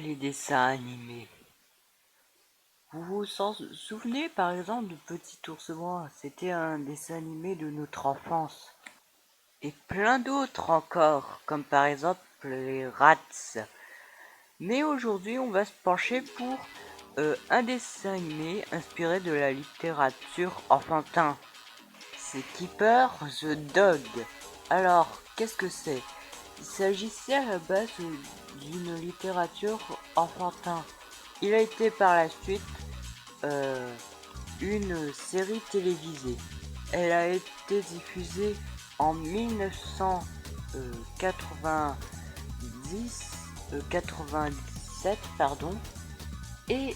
les dessins animés. Vous vous souvenez par exemple de Petit Ours Brun? C'était un dessin animé de notre enfance. Et plein d'autres encore, comme par exemple les Rats. Mais aujourd'hui, on va se pencher pour un dessin animé inspiré de la littérature enfantin. C'est Keeper the Dog. Alors, qu'est-ce que c'est? Il s'agissait à la base d'une littérature enfantin. Il a été par la suite une série télévisée. Elle a été diffusée en 97 et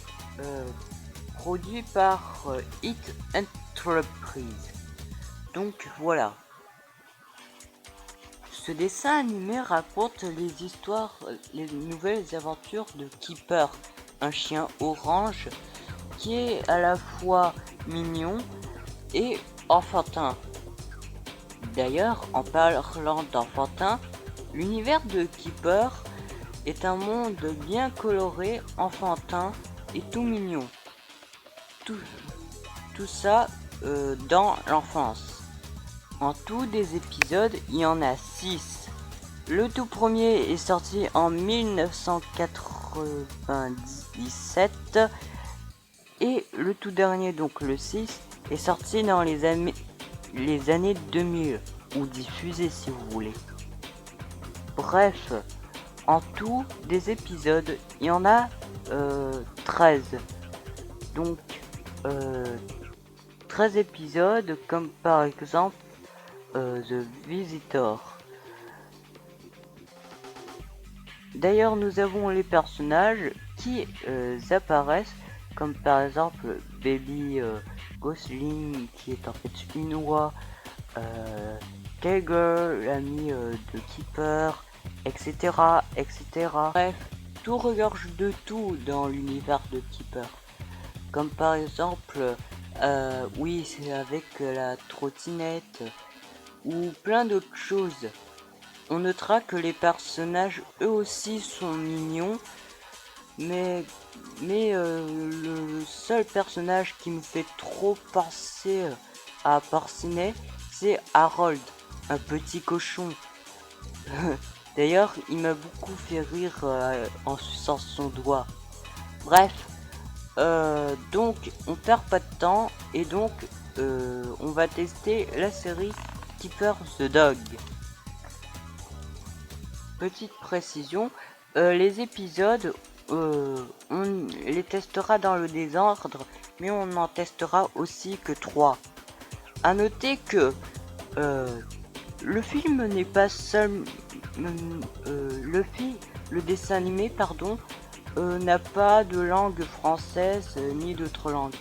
produit par Hit Enterprise. Donc voilà. Ce dessin animé raconte les nouvelles aventures de Keeper, un chien orange qui est à la fois mignon et enfantin. D'ailleurs, en parlant d'enfantin, l'univers de Keeper est un monde bien coloré, enfantin et tout mignon. Tout ça dans l'enfance. En tout des épisodes, il y en a 6. Le tout premier est sorti en 1997 et le tout dernier, donc le 6, est sorti dans les années 2000, ou diffusé si vous voulez. Bref, en tout des épisodes, il y en a 13. Donc 13 épisodes comme par exemple The Visitor. D'ailleurs, nous avons les personnages qui apparaissent, comme par exemple Baby Gosling, qui est en fait une oie, Tiger, l'ami de Keeper, etc., etc. Bref, tout regorge de tout dans l'univers de Keeper. Comme par exemple, oui, c'est avec la trottinette, ou plein d'autres choses. On notera que les personnages eux aussi sont mignons, mais le seul personnage qui me fait trop penser à Porcinet, c'est Harold, un petit cochon. D'ailleurs, il m'a beaucoup fait rire en suçant son doigt. Bref, donc on perd pas de temps et donc on va tester la série Keeper the Dog. Petite précision, les épisodes, on les testera dans le désordre, mais on n'en testera aussi que 3. A noter que le film n'est pas seul, le dessin animé, n'a pas de langue française ni d'autres langues.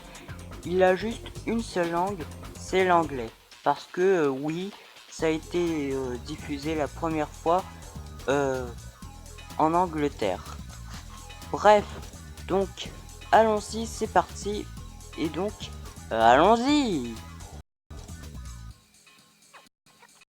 Il a juste une seule langue, c'est l'anglais. Parce que oui, ça a été diffusé la première fois en Angleterre. Bref, donc allons-y, c'est parti. Et donc, allons-y!